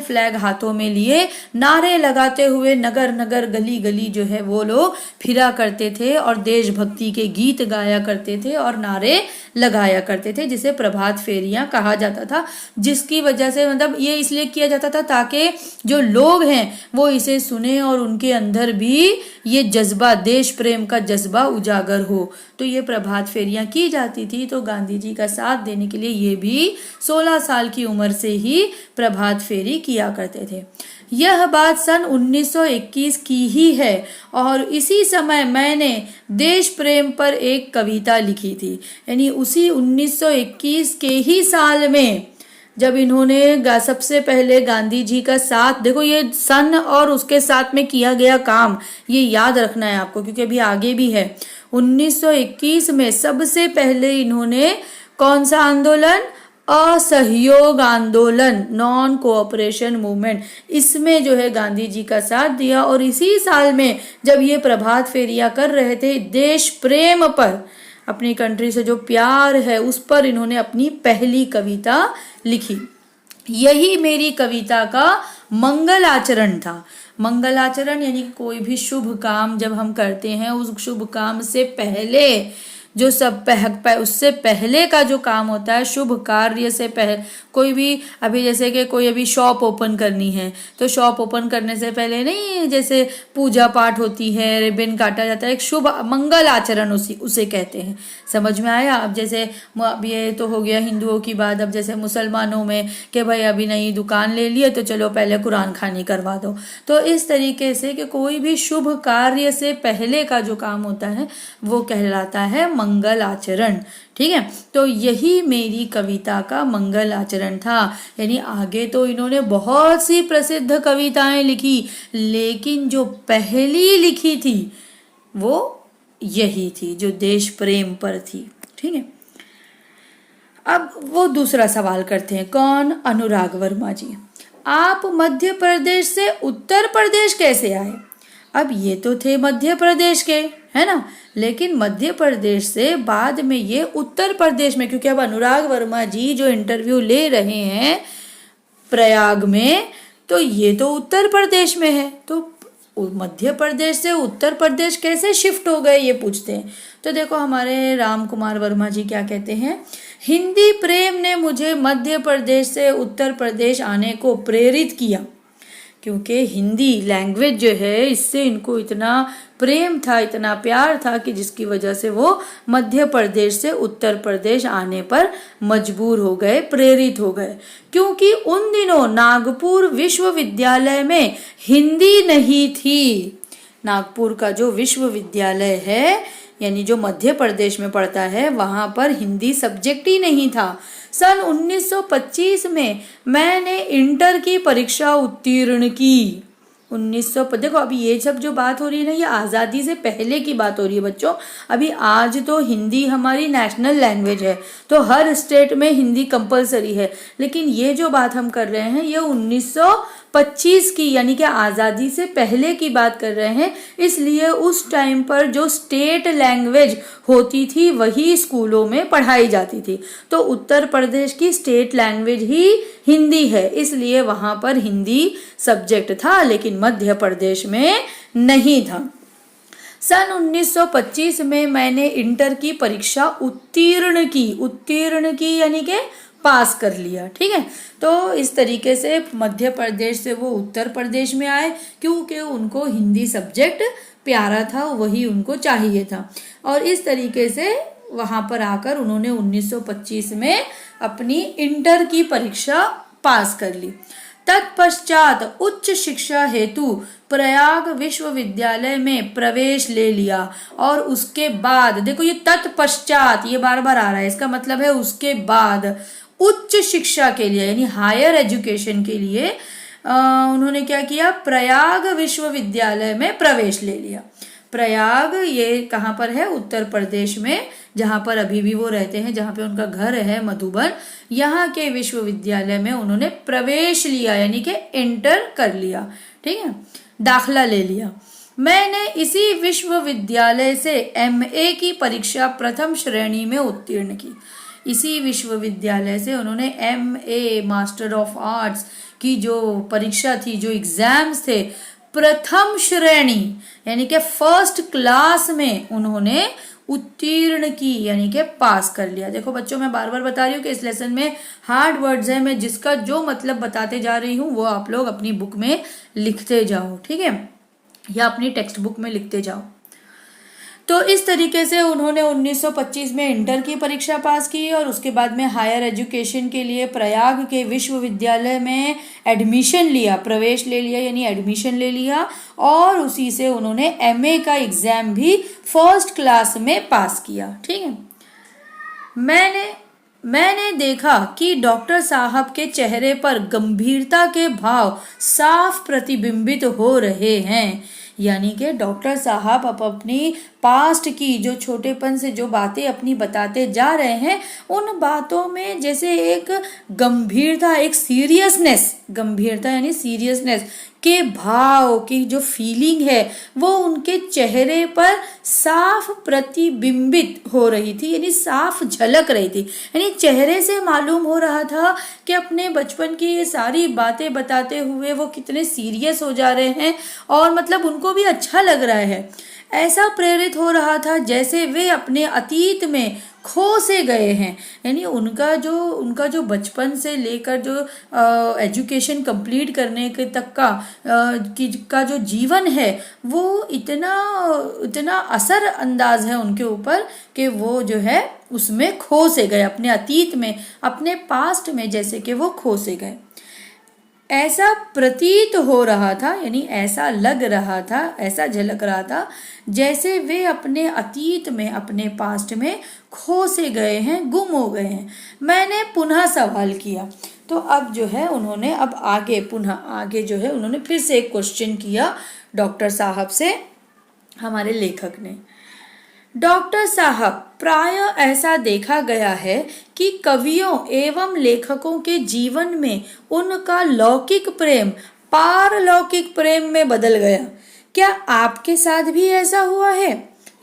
फ्लैग हाथों में लिए नारे लगाते हुए नगर नगर, गली गली गली जो है वो लोग फिरा करते थे और देशभक्ति के गीत गाया करते थे और नारे लगाया करते थे, जिसे प्रभात फेरियां कहा जाता था। जिसकी वजह से मतलब ये इसलिए किया जाता था ताकि जो लोग हैं वो इसे सुने और उनके अंदर भी ये जज्बा, देश प्रेम का जज्बा उजागर हो। तो ये प्रभात फेरियां की जाती थी। तो गांधी जी का साथ देने के लिए ये भी 16 साल की उम्र से ही प्रभात फेरी किया करते थे। यह बात सन 1921 की ही है और इसी समय मैंने देश प्रेम पर एक कविता लिखी थी। यानी उसी 1921 के ही साल में जब इन्होंने सबसे पहले गांधी जी का साथ, देखो ये सन और उसके साथ में किया गया काम ये याद रखना है आपको, क्योंकि अभी आगे भी है। 1921 में सबसे पहले इन्होंने कौन सा आंदोलन, असहयोग आंदोलन, नॉन कोऑपरेशन मूवमेंट, इसमें जो है गांधी जी का साथ दिया। और इसी साल में जब ये प्रभात फेरियां कर रहे थे, देश प्रेम पर, अपनी कंट्री से जो प्यार है उस पर इन्होंने अपनी पहली कविता लिखी। यही मेरी कविता का मंगल आचरण था। मंगल आचरण यानी कोई भी शुभ काम जब हम करते हैं, उस शुभ काम से पहले जो उससे पहले का जो काम होता है, शुभ कार्य से पहले, कोई भी अभी जैसे कि कोई अभी शॉप ओपन करनी है तो शॉप ओपन करने से पहले नहीं जैसे पूजा पाठ होती है, रिबन काटा जाता है, एक शुभ मंगल आचरण उसे कहते हैं। समझ में आया? अब जैसे अब ये तो हो गया हिंदुओं की बात। अब जैसे मुसलमानों में कि भाई अभी नई दुकान ले लिए तो चलो पहले कुरान खानी करवा दो। तो इस तरीके से कि कोई भी शुभ कार्य से पहले का जो काम होता है वो कहलाता है मंगल आचरण। ठीक है, तो यही मेरी कविता का मंगल आचरण था। यानी आगे तो इन्होंने बहुत सी प्रसिद्ध कविताएं लिखी, लेकिन जो पहली लिखी थी वो यही थी जो देश प्रेम पर थी। ठीक है, अब वो दूसरा सवाल करते हैं। कौन? अनुराग वर्मा जी। आप मध्य प्रदेश से उत्तर प्रदेश कैसे आए? अब ये तो थे मध्य प्रदेश के, है ना, लेकिन मध्य प्रदेश से बाद में ये उत्तर प्रदेश में, क्योंकि अब अनुराग वर्मा जी जो इंटरव्यू ले रहे हैं प्रयाग में, तो ये तो उत्तर प्रदेश में है, तो मध्य प्रदेश से उत्तर प्रदेश कैसे शिफ्ट हो गए, ये पूछते हैं। तो देखो हमारे राम कुमार वर्मा जी क्या कहते हैं, हिंदी प्रेम ने मुझे मध्य प्रदेश से उत्तर प्रदेश आने को प्रेरित किया, क्योंकि हिंदी लैंग्वेज जो है इससे इनको इतना प्रेम था, इतना प्यार था कि जिसकी वजह से वो मध्य प्रदेश से उत्तर प्रदेश आने पर मजबूर हो गए, प्रेरित हो गए। क्योंकि उन दिनों नागपुर विश्वविद्यालय में हिंदी नहीं थी। नागपुर का जो विश्वविद्यालय है यानी जो मध्य प्रदेश में पड़ता है, वहां पर हिंदी सब्जेक्ट ही नहीं था। सन 1925 में मैंने इंटर की परीक्षा उत्तीर्ण की। 1900 देखो अभी ये सब जो बात हो रही है ना, ये आज़ादी से पहले की बात हो रही है बच्चों। अभी आज तो हिंदी हमारी नेशनल लैंग्वेज है, तो हर स्टेट में हिंदी कंपलसरी है, लेकिन ये जो बात हम कर रहे हैं ये 1925 की यानी कि आज़ादी से पहले की बात कर रहे हैं। इसलिए उस टाइम पर जो स्टेट लैंग्वेज होती थी वही स्कूलों में पढ़ाई जाती थी। तो उत्तर प्रदेश की स्टेट लैंग्वेज ही हिंदी है, इसलिए वहां पर हिंदी सब्जेक्ट था, लेकिन मध्य प्रदेश में नहीं था। सन 1925 में मैंने इंटर की परीक्षा उत्तीर्ण की यानी कि पास कर लिया। ठीक है, तो इस तरीके से मध्य प्रदेश से वो उत्तर प्रदेश में आए, क्योंकि उनको हिंदी सब्जेक्ट प्यारा था, वही उनको चाहिए था। और इस तरीके से वहां पर आकर उन्होंने 1925 में अपनी इंटर की परीक्षा पास कर ली। तत्पश्चात उच्च शिक्षा हेतु प्रयाग विश्वविद्यालय में प्रवेश ले लिया। और उसके बाद देखो ये तत्पश्चात ये बार बार आ रहा है, इसका मतलब है उसके बाद उच्च शिक्षा के लिए यानी हायर एजुकेशन के लिए उन्होंने क्या किया, प्रयाग विश्वविद्यालय में प्रवेश ले लिया। प्रयाग ये कहाँ पर है, उत्तर प्रदेश में, जहाँ पर अभी भी वो रहते हैं, जहाँ पे उनका घर है मधुबन, यहाँ के विश्वविद्यालय में उन्होंने प्रवेश लिया यानी कि एंटर कर लिया। ठीक है, दाखला ले लिया। मैंने इसी विश्वविद्यालय से MA की परीक्षा प्रथम श्रेणी में उत्तीर्ण की। इसी विश्वविद्यालय से उन्होंने MA मास्टर ऑफ आर्ट्स की जो परीक्षा थी, जो एग्जाम्स थे, प्रथम श्रेणी यानी कि फर्स्ट क्लास में उन्होंने उत्तीर्ण की, यानी कि पास कर लिया। देखो बच्चों, मैं बार बार बता रही हूँ कि इस लेसन में हार्ड वर्ड्स है, मैं जिसका जो मतलब बताते जा रही हूँ वो आप लोग अपनी बुक में लिखते जाओ, ठीक है, या अपनी टेक्स्ट बुक में लिखते जाओ। तो इस तरीके से उन्होंने 1925 में इंटर की परीक्षा पास की और उसके बाद में हायर एजुकेशन के लिए प्रयाग के विश्वविद्यालय में एडमिशन लिया, प्रवेश ले लिया, यानी एडमिशन ले लिया, और उसी से उन्होंने एमए का एग्जाम भी फर्स्ट क्लास में पास किया, ठीक है। मैंने देखा कि डॉक्टर साहब के चेहरे पर गंभीरता के भाव साफ प्रतिबिंबित हो रहे हैं, यानी कि डॉक्टर साहब अब अपनी पास्ट की जो छोटेपन से जो बातें अपनी बताते जा रहे हैं, उन बातों में जैसे एक गंभीरता, एक सीरियसनेस, गंभीरता यानी सीरियसनेस के भाव की जो फीलिंग है वो उनके चेहरे पर साफ प्रतिबिंबित हो रही थी, यानी साफ झलक रही थी, यानी चेहरे से मालूम हो रहा था कि अपने बचपन की ये सारी बातें बताते हुए वो कितने सीरियस हो जा रहे हैं और मतलब उनको भी अच्छा लग रहा है। ऐसा प्रेरित हो रहा था जैसे वे अपने अतीत में खो से गए हैं, यानी उनका जो बचपन से लेकर जो एजुकेशन कंप्लीट करने के तक का जो जीवन है वो इतना असर अंदाज है उनके ऊपर कि वो जो है उसमें खो से गए, अपने अतीत में, अपने पास्ट में जैसे कि वो खो से गए। ऐसा प्रतीत हो रहा था, यानी ऐसा लग रहा था, ऐसा झलक रहा था जैसे वे अपने अतीत में, अपने पास्ट में खो से गए हैं, गुम हो गए हैं। मैंने पुनः सवाल किया, तो अब जो है उन्होंने अब आगे जो है उन्होंने फिर से एक क्वेश्चन किया डॉक्टर साहब से, हमारे लेखक ने। डॉक्टर साहब, प्राय ऐसा देखा गया है कि कवियों एवं लेखकों के जीवन में उनका लौकिक प्रेम पारलौकिक प्रेम में बदल गया। क्या आपके साथ भी ऐसा हुआ है?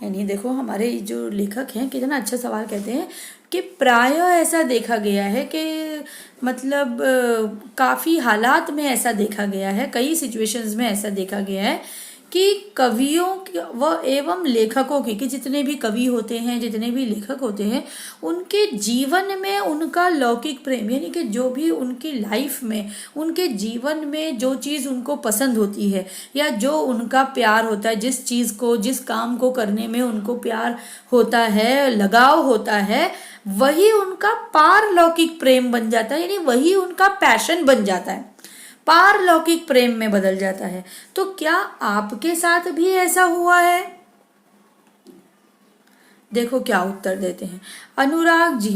यानी देखो हमारे जो लेखक हैं कितना अच्छा सवाल कहते हैं कि प्राय ऐसा देखा गया है कि मतलब काफ़ी हालात में ऐसा देखा गया है, कई सिचुएशंस में ऐसा देखा गया है कि कवियों व एवं लेखकों की, कि जितने भी कवि होते हैं, जितने भी लेखक होते हैं, उनके जीवन में उनका लौकिक प्रेम, यानी कि जो भी उनकी लाइफ में, उनके जीवन में जो चीज़ उनको पसंद होती है या जो उनका प्यार होता है, जिस चीज़ को, जिस काम को करने में उनको प्यार होता है, लगाव होता है, वही उनका पारलौकिक प्रेम बन जाता है, यानी वही उनका पैशन बन जाता है, पारलौकिक प्रेम में बदल जाता है। तो क्या आपके साथ भी ऐसा हुआ है? देखो क्या उत्तर देते हैं अनुराग जी।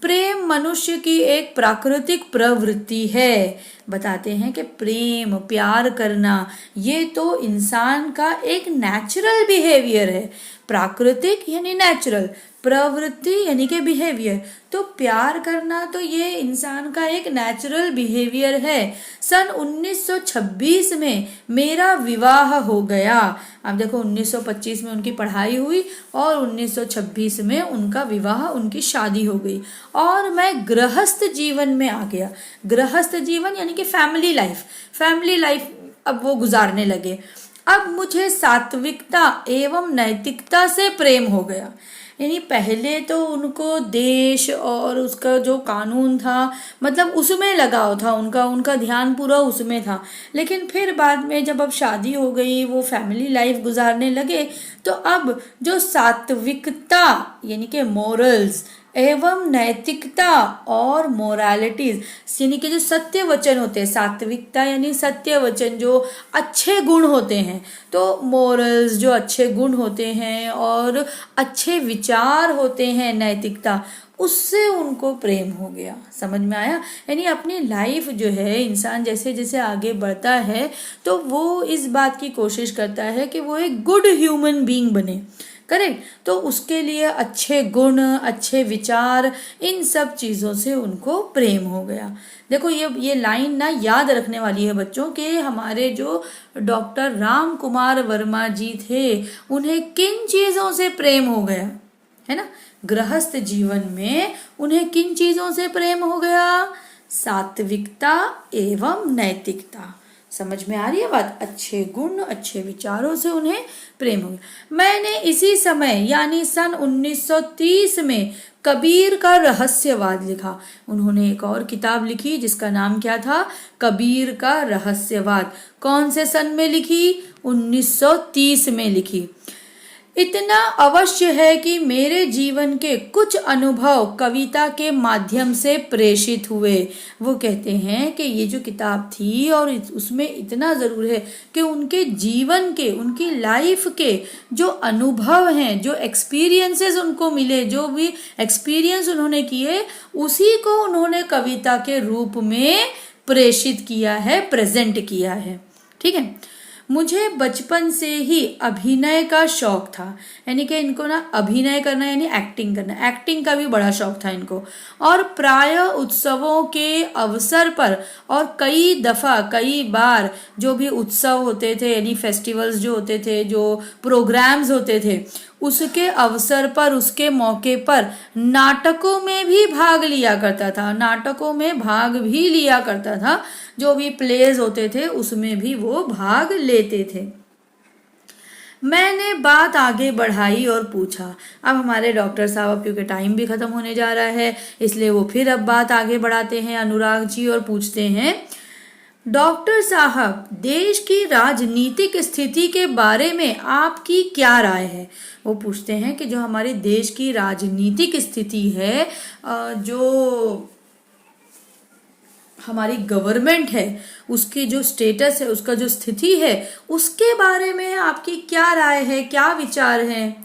प्रेम मनुष्य की एक प्राकृतिक प्रवृत्ति है। बताते हैं कि प्रेम, प्यार करना, ये तो इंसान का एक नेचुरल बिहेवियर है। प्राकृतिक यानी नेचुरल, प्रवृत्ति यानी कि बिहेवियर, तो प्यार करना तो ये इंसान का एक नेचुरल बिहेवियर है। सन 1926 में मेरा विवाह हो गया। अब देखो 1925 में उनकी पढ़ाई हुई और 1926 में उनका विवाह, उनकी शादी हो गई और मैं गृहस्थ जीवन में आ गया। गृहस्थ जीवन यानी कि फैमिली लाइफ अब वो गुजारने लगे। अब मुझे सात्विकता एवं नैतिकता से प्रेम हो गया। यानी पहले तो उनको देश और उसका जो कानून था, मतलब उसमें लगाव था, उनका ध्यान पूरा उसमें था। लेकिन फिर बाद में जब अब शादी हो गई, वो फैमिली लाइफ गुजारने लगे, तो अब जो सात्विकता यानी कि मोरल्स एवं नैतिकता और मोरालिटीज यानी कि जो सत्य वचन होते हैं, सात्विकता यानी सत्य वचन, जो अच्छे गुण होते हैं, तो मोरल्स जो अच्छे गुण होते हैं और अच्छे विचार होते हैं, नैतिकता, उससे उनको प्रेम हो गया। समझ में आया? यानी अपनी लाइफ जो है इंसान जैसे जैसे आगे बढ़ता है तो वो इस बात की कोशिश करता है कि वो एक गुड ह्यूमन बीइंग बने। करेक्ट? तो उसके लिए अच्छे गुण, अच्छे विचार, इन सब चीज़ों से उनको प्रेम हो गया। देखो ये लाइन ना याद रखने वाली है बच्चों के, हमारे जो डॉक्टर राम कुमार वर्मा जी थे उन्हें किन चीज़ों से प्रेम हो गया, है ना? गृहस्थ जीवन में उन्हें किन चीज़ों से प्रेम हो गया? सात्विकता एवं नैतिकता। समझ में आ रही है बात? अच्छे गुण, अच्छे विचारों से उन्हें प्रेम हो गया। मैंने इसी समय यानी सन 1930 में कबीर का रहस्यवाद लिखा। उन्होंने एक और किताब लिखी जिसका नाम क्या था? कबीर का रहस्यवाद। कौन से सन में लिखी? 1930 में लिखी। इतना अवश्य है कि मेरे जीवन के कुछ अनुभव कविता के माध्यम से प्रेषित हुए। वो कहते हैं कि ये जो किताब थी और उसमें इतना ज़रूर है कि उनके जीवन के, उनकी लाइफ के जो अनुभव हैं, जो एक्सपीरियंसेस उनको मिले, जो भी एक्सपीरियंस उन्होंने किए, उसी को उन्होंने कविता के रूप में प्रेषित किया है, प्रेजेंट किया है। ठीक है। मुझे बचपन से ही अभिनय का शौक था, यानी कि इनको ना अभिनय करना यानी एक्टिंग करना, एक्टिंग का भी बड़ा शौक था इनको। और प्राय उत्सवों के अवसर पर और कई बार जो भी उत्सव होते थे यानी फेस्टिवल्स जो होते थे, जो प्रोग्राम्स होते थे, उसके अवसर पर, उसके मौके पर नाटकों में भी भाग लिया करता था। नाटकों में भाग भी लिया करता था, जो भी प्लेज होते थे उसमें भी वो भाग लेते थे। मैंने बात आगे बढ़ाई और पूछा। अब हमारे डॉक्टर साहब, क्योंकि टाइम भी खत्म होने जा रहा है, इसलिए वो फिर अब बात आगे बढ़ाते हैं अनुराग जी और पूछते हैं, डॉक्टर साहब, देश की राजनीतिक स्थिति के बारे में आपकी क्या राय है? वो पूछते हैं कि जो हमारे देश की राजनीतिक स्थिति है, जो हमारी गवर्नमेंट है, उसकी जो स्टेटस है, उसका जो स्थिति है, उसके बारे में आपकी क्या राय है, क्या विचार है?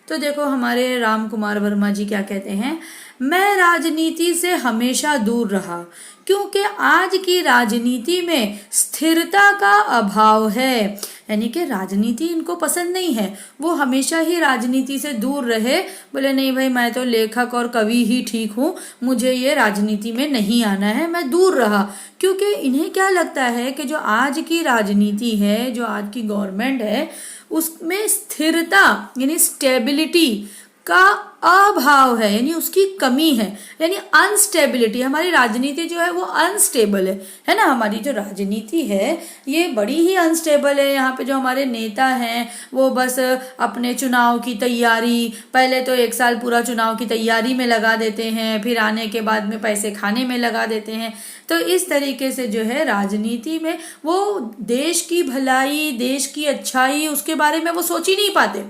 तो देखो हमारे राम कुमार वर्मा जी क्या कहते हैं, मैं राजनीति से हमेशा दूर रहा क्योंकि आज की राजनीति में स्थिरता का अभाव है। यानी कि राजनीति इनको पसंद नहीं है, वो हमेशा ही राजनीति से दूर रहे। बोले नहीं भाई, मैं तो लेखक और कवि ही ठीक हूँ, मुझे ये राजनीति में नहीं आना है, मैं दूर रहा। क्योंकि इन्हें क्या लगता है कि जो आज की राजनीति है, जो आज की गवर्नमेंट है, उसमें स्थिरता यानी स्टेबिलिटी का अभाव है, यानी उसकी कमी है, यानी अनस्टेबिलिटी। हमारी राजनीति जो है वो अनस्टेबल है ना। हमारी जो राजनीति है ये बड़ी ही अनस्टेबल है। यहाँ पे जो हमारे नेता हैं वो बस अपने चुनाव की तैयारी, पहले तो 1 साल पूरा चुनाव की तैयारी में लगा देते हैं, फिर आने के बाद में पैसे खाने में लगा देते हैं। तो इस तरीके से जो है राजनीति में वो देश की भलाई, देश की अच्छाई, उसके बारे में वो सोच ही नहीं पाते।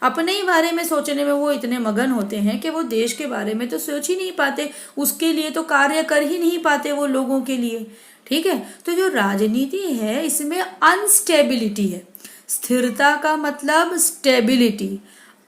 अपने ही बारे में सोचने में वो इतने मगन होते हैं कि वो देश के बारे में तो सोच ही नहीं पाते, उसके लिए तो कार्य कर ही नहीं पाते वो लोगों के लिए। ठीक है। तो जो राजनीति है इसमें अनस्टेबिलिटी है। स्थिरता का मतलब स्टेबिलिटी,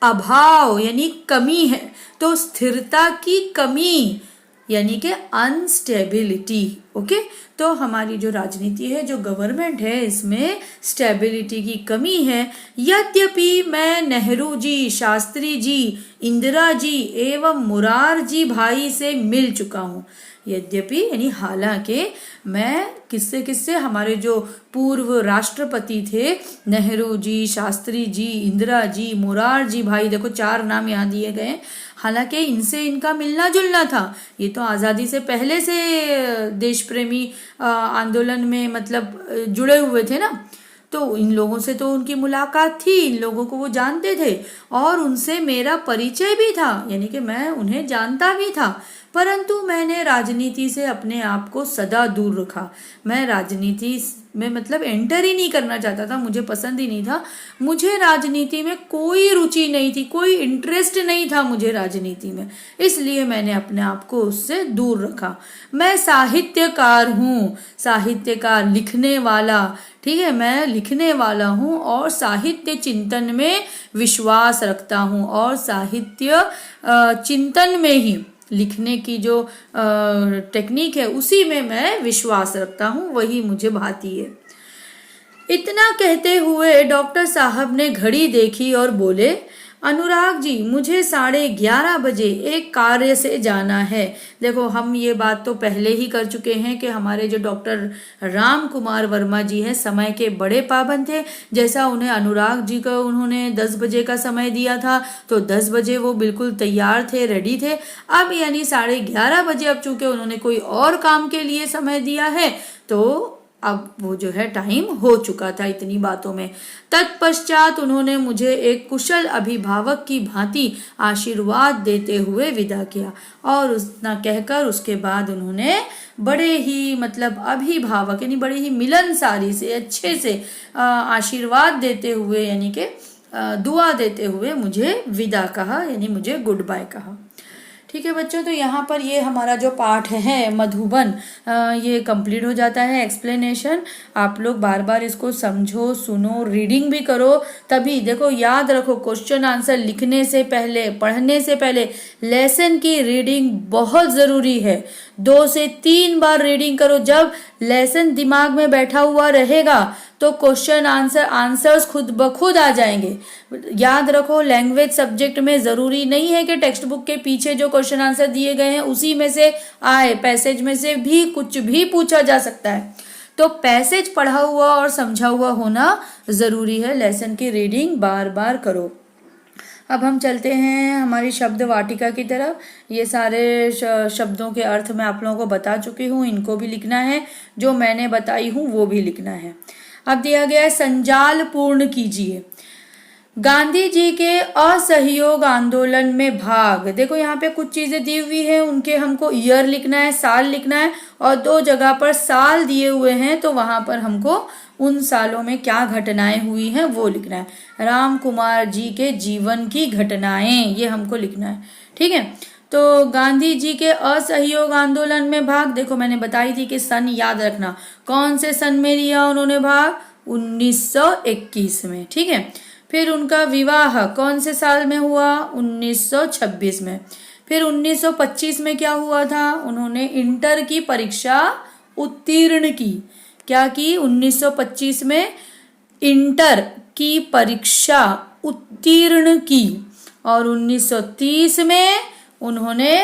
अभाव यानी कमी है, तो स्थिरता की कमी यानी कि अनस्टेबिलिटी। ओके। तो हमारी जो राजनीति है, जो गवर्नमेंट है, इसमें स्टेबिलिटी की कमी है। यद्यपि मैं नेहरू जी, शास्त्री जी, इंदिरा जी एवं मुरारजी भाई से मिल चुका हूँ। यद्यपि यानी हालांकि मैं किससे हमारे जो पूर्व राष्ट्रपति थे, नेहरू जी, शास्त्री जी, इंदिरा जी, मुरारजी भाई, देखो 4 नाम यहाँ दिए गए। हालांकि इनसे इनका मिलना जुलना था, ये तो आज़ादी से पहले से देश प्रेमी आंदोलन में मतलब जुड़े हुए थे ना, तो इन लोगों से तो उनकी मुलाकात थी, इन लोगों को वो जानते थे और उनसे मेरा परिचय भी था, यानी कि मैं उन्हें जानता भी था। परंतु मैंने राजनीति से अपने आप को सदा दूर रखा। मैं राजनीति में मतलब एंटर ही नहीं करना चाहता था, मुझे पसंद ही नहीं था। मुझे राजनीति में कोई रुचि नहीं थी, कोई इंटरेस्ट नहीं था मुझे राजनीति में, इसलिए मैंने अपने आप को उससे दूर रखा। मैं साहित्यकार हूँ, साहित्यकार, लिखने वाला। ठीक है, मैं लिखने वाला हूँ और साहित्य चिंतन में विश्वास रखता हूँ और साहित्य चिंतन में ही लिखने की जो टेक्निक है उसी में मैं विश्वास रखता हूँ, वही मुझे भाती है। इतना कहते हुए डॉक्टर साहब ने घड़ी देखी और बोले, अनुराग जी, मुझे 11:30 बजे एक कार्य से जाना है। देखो हम ये बात तो पहले ही कर चुके हैं कि हमारे जो डॉक्टर राम कुमार वर्मा जी हैं समय के बड़े पाबंद थे। जैसा उन्हें अनुराग जी को उन्होंने 10 बजे का समय दिया था तो 10 बजे वो बिल्कुल तैयार थे, रेडी थे। अब यानी 11:30 बजे, अब चूंकि उन्होंने कोई और काम के लिए समय दिया है तो अब वो जो है टाइम हो चुका था इतनी बातों में। तत्पश्चात उन्होंने मुझे एक कुशल अभिभावक की भांति आशीर्वाद देते हुए विदा किया, और उतना कहकर उसके बाद उन्होंने बड़े ही मतलब अभिभावक यानी बड़े ही मिलनसारी से अच्छे से आशीर्वाद देते हुए यानी कि दुआ देते हुए मुझे विदा कहा, यानी मुझे गुड बाय कहा। ठीक है बच्चों, तो यहाँ पर ये हमारा जो पाठ है मधुबन ये कंप्लीट हो जाता है एक्सप्लेनेशन। आप लोग बार बार इसको समझो, सुनो, रीडिंग भी करो, तभी देखो याद रखो क्वेश्चन आंसर लिखने से पहले, पढ़ने से पहले लेसन की रीडिंग बहुत ज़रूरी है। 2 से 3 बार रीडिंग करो। जब लेसन दिमाग में बैठा हुआ रहेगा तो क्वेश्चन आंसर्स खुद ब खुद आ जाएंगे। याद रखो लैंग्वेज सब्जेक्ट में ज़रूरी नहीं है कि टेक्स्ट बुक के पीछे जो क्वेश्चन आंसर दिए गए हैं उसी में से आए, पैसेज में से भी कुछ भी पूछा जा सकता है। तो पैसेज पढ़ा हुआ और समझा हुआ होना ज़रूरी है। लेसन की रीडिंग बार बार करो। अब हम चलते हैं हमारी शब्द वाटिका की तरफ। ये सारे शब्दों के अर्थ मैं आप लोगों को बता चुकी हूँ, इनको भी लिखना है, जो मैंने बताई हूँ वो भी लिखना है। अब दिया गया है संजाल पूर्ण कीजिए। गांधी जी के असहयोग आंदोलन में भाग। देखो यहाँ पे कुछ चीजें दी हुई है, उनके हमको ईयर लिखना है, साल लिखना है, और 2 जगह पर साल दिए हुए हैं तो वहां पर हमको उन सालों में क्या घटनाएं हुई हैं वो लिखना है। राम कुमार जी के जीवन की घटनाएं ये हमको लिखना है। ठीक है, तो गांधी जी के असहयोग आंदोलन में भाग, देखो मैंने बताई थी कि सन याद रखना, कौन से सन में लिया उन्होंने भाग, 1921 में। ठीक है, फिर उनका विवाह कौन से साल में हुआ, 1926 में। फिर 1925 में क्या हुआ था, उन्होंने इंटर की परीक्षा उत्तीर्ण की। क्या की, 1925 में इंटर की परीक्षा उत्तीर्ण की। और 1930 में उन्होंने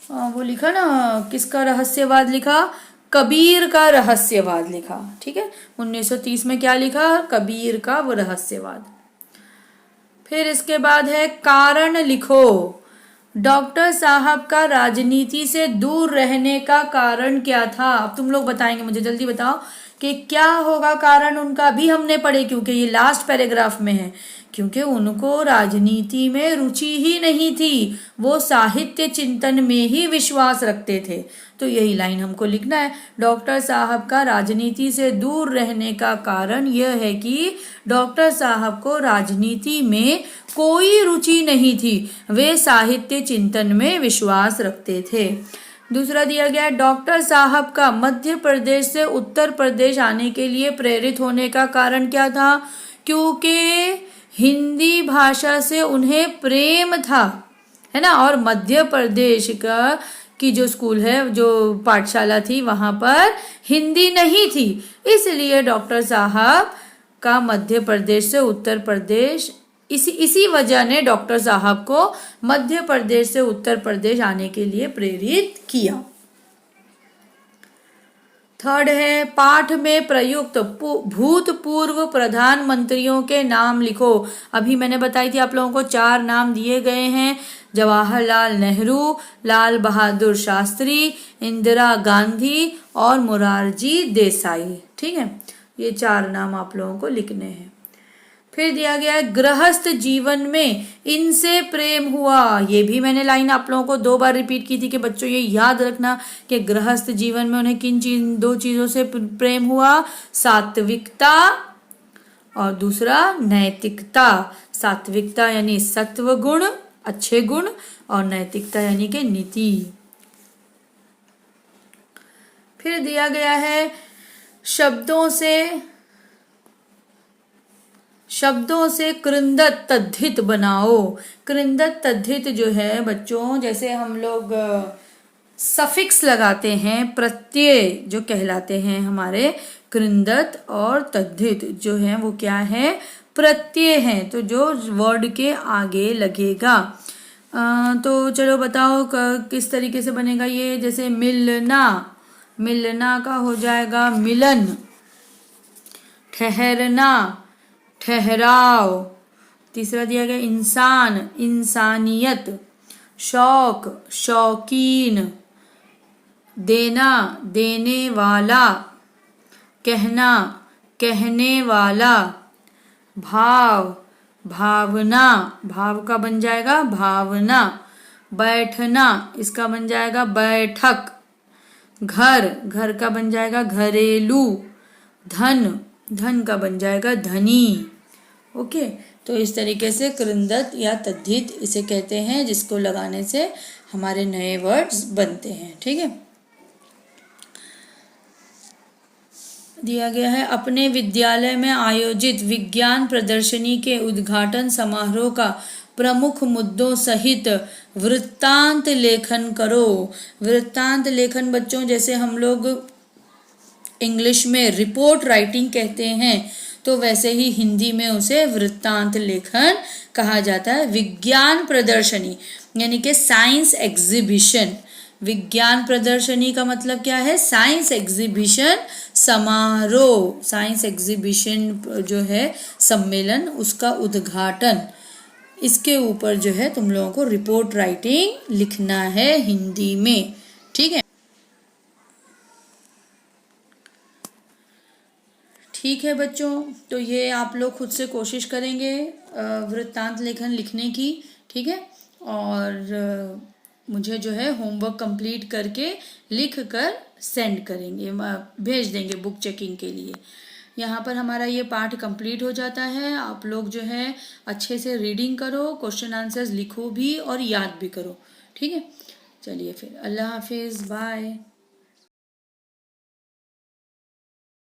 वो लिखा ना, किसका रहस्यवाद लिखा, कबीर का रहस्यवाद लिखा। ठीक है, 1930 में क्या लिखा, कबीर का वो रहस्यवाद। फिर इसके बाद है कारण लिखो। डॉक्टर साहब का राजनीति से दूर रहने का कारण क्या था। अब तुम लोग बताएंगे, मुझे जल्दी बताओ कि क्या होगा कारण उनका। अभी हमने पढ़े क्योंकि ये लास्ट पैराग्राफ में है, क्योंकि उनको राजनीति में रुचि ही नहीं थी, वो साहित्य चिंतन में ही विश्वास रखते थे। तो यही लाइन हमको लिखना है। डॉक्टर साहब का राजनीति से दूर रहने का कारण यह है कि डॉक्टर साहब को राजनीति में कोई रुचि नहीं थी, वे साहित्य चिंतन में विश्वास रखते थे। दूसरा दिया गया, डॉक्टर साहब का मध्य प्रदेश से उत्तर प्रदेश आने के लिए प्रेरित होने का कारण क्या था, क्योंकि हिंदी भाषा से उन्हें प्रेम था, है ना, और मध्य प्रदेश की जो स्कूल है, जो पाठशाला थी, वहां पर हिंदी नहीं थी, इसलिए डॉक्टर साहब का मध्य प्रदेश से उत्तर प्रदेश, इसी वजह ने डॉक्टर साहब को मध्य प्रदेश से उत्तर प्रदेश आने के लिए प्रेरित किया। थर्ड है, पाठ में प्रयुक्त भूतपूर्व प्रधानमंत्रियों के नाम लिखो। अभी मैंने बताई थी आप लोगों को 4 नाम दिए गए हैं, जवाहरलाल नेहरू, लाल बहादुर शास्त्री, इंदिरा गांधी और मोरारजी देसाई। ठीक है, ये 4 नाम आप लोगों को लिखने हैं। फिर दिया गया है, गृहस्थ जीवन में इनसे प्रेम हुआ। ये भी मैंने लाइन आप लोगों को 2 बार रिपीट की थी कि बच्चों ये याद रखना कि गृहस्थ जीवन में उन्हें किन 2 चीजों से प्रेम हुआ, सात्विकता और दूसरा नैतिकता। सात्विकता यानी सत्व गुण, अच्छे गुण, और नैतिकता यानी कि नीति। फिर दिया गया है, शब्दों से कृंदत तद्धित बनाओ। कृंदत तद्धित जो है बच्चों, जैसे हम लोग सफिक्स लगाते हैं, प्रत्यय जो कहलाते हैं हमारे, कृंदत और तद्धित जो है वो क्या है, प्रत्यय हैं, तो जो वर्ड के आगे लगेगा। तो चलो बताओ किस तरीके से बनेगा ये। जैसे मिलना, मिलना का हो जाएगा मिलन। ठहरना, ठहराव। तीसरा दिया गया इंसान, इंसानियत। शौक, शौकीन। देना, देने वाला। कहना, कहने वाला। भाव, भावना, भाव का बन जाएगा भावना। बैठना, इसका बन जाएगा बैठक। घर, घर का बन जाएगा घरेलू। धन, धन का बन जाएगा धनी। ओके, तो इस तरीके से कृंदत या तद्धित इसे कहते हैं, जिसको लगाने से हमारे नए वर्ड्स बनते हैं। ठीक है, दिया गया है अपने विद्यालय में आयोजित विज्ञान प्रदर्शनी के उद्घाटन समारोह का प्रमुख मुद्दों सहित वृत्तांत लेखन करो। वृत्तांत लेखन बच्चों, जैसे हम लोग इंग्लिश में रिपोर्ट राइटिंग कहते हैं, तो वैसे ही हिंदी में उसे वृत्तांत लेखन कहा जाता है। विज्ञान प्रदर्शनी यानी कि साइंस एग्जीबिशन। विज्ञान प्रदर्शनी का मतलब क्या है? साइंस एग्जीबिशन समारोह, साइंस एग्जीबिशन जो है सम्मेलन, उसका उद्घाटन। इसके ऊपर जो है तुम लोगों को रिपोर्ट राइटिंग लिखना है हिंदी में। ठीक है, ठीक है बच्चों, तो ये आप लोग खुद से कोशिश करेंगे वृत्तांत लेखन लिखने की। ठीक है, और मुझे जो है होमवर्क कंप्लीट करके लिख कर सेंड करेंगे, भेज देंगे बुक चेकिंग के लिए। यहाँ पर हमारा ये पार्ट कंप्लीट हो जाता है। आप लोग जो है अच्छे से रीडिंग करो, क्वेश्चन आंसर्स लिखो भी और याद भी करो। ठीक है, चलिए फिर, अल्लाह हाफिज़, बाय।